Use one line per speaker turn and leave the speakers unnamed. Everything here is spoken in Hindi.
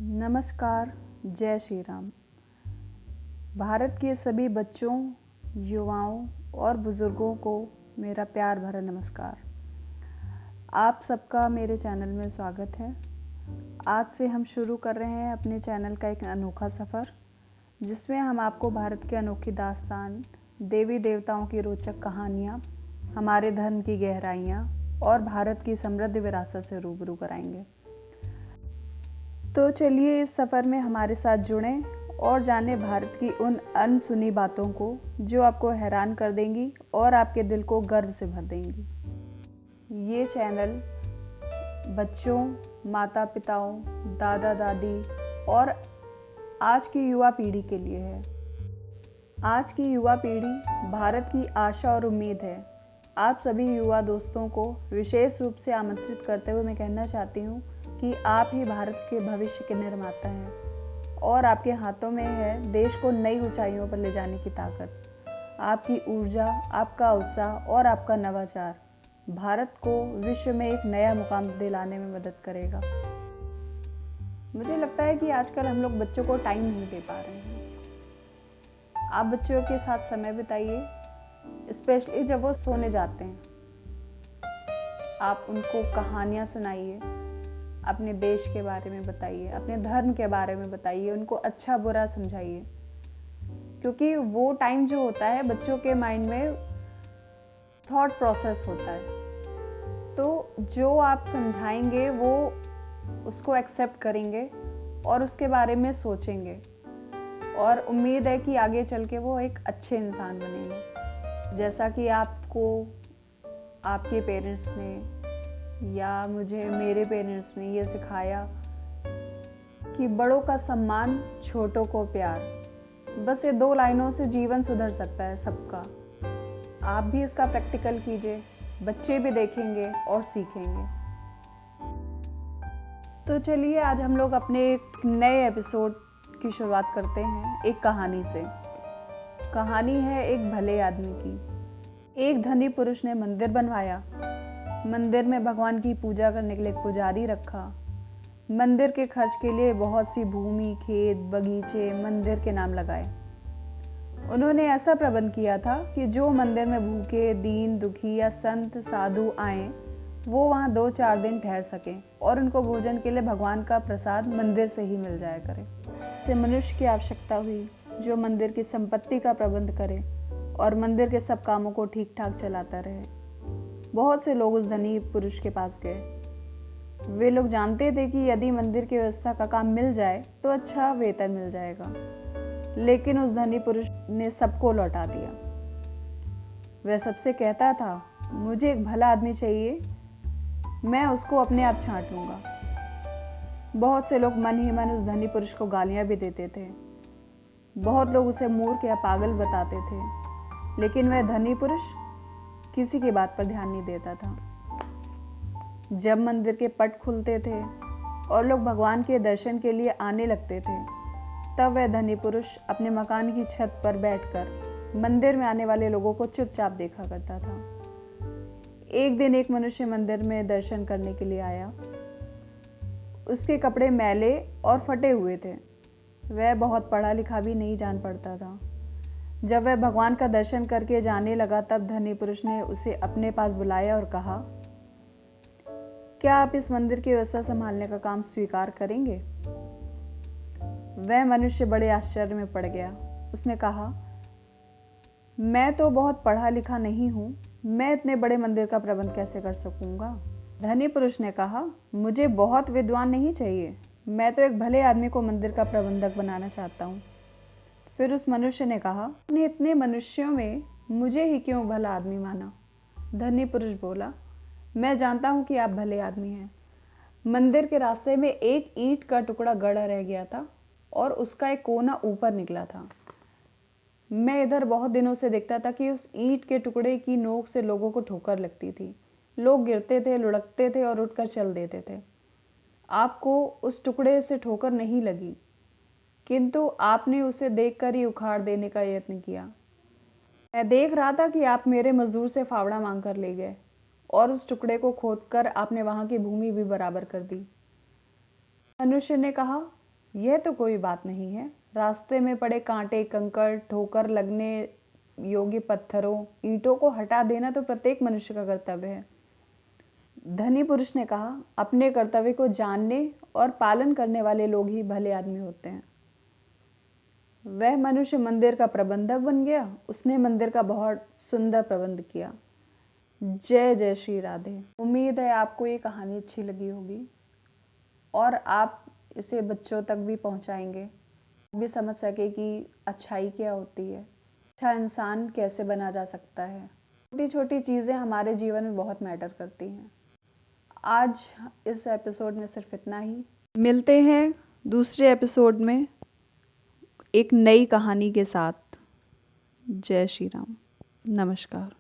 नमस्कार, जय श्री राम। भारत के सभी बच्चों, युवाओं और बुज़ुर्गों को मेरा प्यार भरा नमस्कार। आप सबका मेरे चैनल में स्वागत है। आज से हम शुरू कर रहे हैं अपने चैनल का एक अनोखा सफ़र, जिसमें हम आपको भारत की अनोखी दास्तान, देवी देवताओं की रोचक कहानियाँ, हमारे धर्म की गहराइयाँ और भारत की समृद्ध विरासत से रूबरू कराएंगे। तो चलिए इस सफ़र में हमारे साथ जुड़ें और जानें भारत की उन अनसुनी बातों को जो आपको हैरान कर देंगी और आपके दिल को गर्व से भर देंगी। ये चैनल बच्चों, माता पिताओं, दादा दादी और आज की युवा पीढ़ी के लिए है। आज की युवा पीढ़ी भारत की आशा और उम्मीद है। आप सभी युवा दोस्तों को विशेष रूप से आमंत्रित करते हुए मैं कहना चाहती हूँ कि आप ही भारत के भविष्य के निर्माता हैं और आपके हाथों में है देश को नई ऊंचाइयों पर ले जाने की ताकत। आपकी ऊर्जा, आपका उत्साह और आपका नवाचार भारत को विश्व में एक नया मुकाम दिलाने में मदद करेगा। मुझे लगता है कि आजकल हम लोग बच्चों को टाइम नहीं दे पा रहे हैं। आप बच्चों के साथ समय बिताइए, स्पेशली जब वो सोने जाते हैं। आप उनको कहानियाँ सुनाइए, अपने देश के बारे में बताइए, अपने धर्म के बारे में बताइए, उनको अच्छा बुरा समझाइए, क्योंकि वो टाइम जो होता है बच्चों के माइंड में थॉट प्रोसेस होता है। तो जो आप समझाएंगे वो उसको एक्सेप्ट करेंगे और उसके बारे में सोचेंगे और उम्मीद है कि आगे चल के वो एक अच्छे इंसान बनेंगे। जैसा कि आपको आपके पेरेंट्स ने या मुझे मेरे पेरेंट्स ने ये सिखाया कि बड़ों का सम्मान, छोटों को प्यार। बस ये 2 लाइनों से जीवन सुधर सकता है सबका। आप भी इसका प्रैक्टिकल कीजिए, बच्चे भी देखेंगे और सीखेंगे। तो चलिए आज हम लोग अपने एक नए एपिसोड की शुरुआत करते हैं एक कहानी से। कहानी है एक भले आदमी की। एक धनी पुरुष ने मंदिर बनवाया। मंदिर में भगवान की पूजा करने के लिए एक पुजारी रखा। मंदिर के खर्च के लिए बहुत सी भूमि, खेत, बगीचे मंदिर के नाम लगाए। उन्होंने ऐसा प्रबंध किया था कि जो मंदिर में भूखे, दीन, दुखी या संत साधु आए, वो वहाँ 2-4 दिन ठहर सकें और उनको भोजन के लिए भगवान का प्रसाद मंदिर से ही मिल जाया करे। इससे मनुष्य की आवश्यकता हुई जो मंदिर की संपत्ति का प्रबंध करे और मंदिर के सब कामों को ठीक ठाक चलाता रहे। बहुत से लोग उस धनी पुरुष के पास गए। वे लोग जानते थे कि यदि मंदिर की व्यवस्था का काम मिल जाए तो अच्छा वेतन मिल जाएगा, लेकिन उस धनी पुरुष ने सबको लौटा दिया। वह सबसे कहता था, मुझे एक भला आदमी चाहिए, मैं उसको अपने आप छांट लूंगा। बहुत से लोग मन ही मन उस धनी पुरुष को गालियां भी देते थे। बहुत लोग उसे मूर्ख या पागल बताते थे, लेकिन वह धनी पुरुष किसी की बात पर ध्यान नहीं देता था। जब मंदिर के पट खुलते थे और लोग भगवान के दर्शन के लिए आने लगते थे, तब वह धनी पुरुष अपने मकान की छत पर बैठकर मंदिर में आने वाले लोगों को चुपचाप देखा करता था। एक दिन एक मनुष्य मंदिर में दर्शन करने के लिए आया। उसके कपड़े मैले और फटे हुए थे। वह बहुत पढ़ा लिखा भी नहीं जान पड़ता था। जब वह भगवान का दर्शन करके जाने लगा, तब धनी पुरुष ने उसे अपने पास बुलाया और कहा, क्या आप इस मंदिर की व्यवस्था संभालने का काम स्वीकार करेंगे? वह मनुष्य बड़े आश्चर्य में पड़ गया। उसने कहा, मैं तो बहुत पढ़ा लिखा नहीं हूँ, मैं इतने बड़े मंदिर का प्रबंध कैसे कर सकूंगा? धनी पुरुष ने कहा, मुझे बहुत विद्वान नहीं चाहिए, मैं तो एक भले आदमी को मंदिर का प्रबंधक बनाना चाहता हूँ। फिर उस मनुष्य ने कहा, आपने इतने मनुष्यों में मुझे ही क्यों भला आदमी माना? धनी पुरुष बोला, मैं जानता हूँ कि आप भले आदमी हैं। मंदिर के रास्ते में एक ईंट का टुकड़ा गड़ा रह गया था और उसका एक कोना ऊपर निकला था। मैं इधर बहुत दिनों से देखता था कि उस ईंट के टुकड़े की नोक से लोगों को ठोकर लगती थी। लोग गिरते थे, लुढ़कते थे और उठकर चल देते थे। आपको उस टुकड़े से ठोकर नहीं लगी, किंतु आपने उसे देखकर ही उखाड़ देने का यत्न किया। मैं देख रहा था कि आप मेरे मजदूर से फावड़ा मांग कर ले गए और उस टुकड़े को खोदकर आपने वहां की भूमि भी बराबर कर दी। मनुष्य ने कहा, यह तो कोई बात नहीं है। रास्ते में पड़े कांटे, कंकड़, ठोकर लगने योग्य पत्थरों, ईंटों को हटा देना तो प्रत्येक मनुष्य का कर्तव्य है। धनी पुरुष ने कहा, अपने कर्तव्य को जानने और पालन करने वाले लोग ही भले आदमी होते हैं। वह मनुष्य मंदिर का प्रबंधक बन गया। उसने मंदिर का बहुत सुंदर प्रबंध किया। जय जय श्री राधे। उम्मीद है आपको ये कहानी अच्छी लगी होगी और आप इसे बच्चों तक भी पहुंचाएंगे, भी समझ सके कि अच्छाई क्या होती है, अच्छा इंसान कैसे बना जा सकता है। छोटी छोटी चीज़ें हमारे जीवन में बहुत मैटर करती हैं। आज इस एपिसोड में सिर्फ इतना ही। मिलते हैं दूसरे एपिसोड में एक नई कहानी के साथ। जय श्री राम। नमस्कार।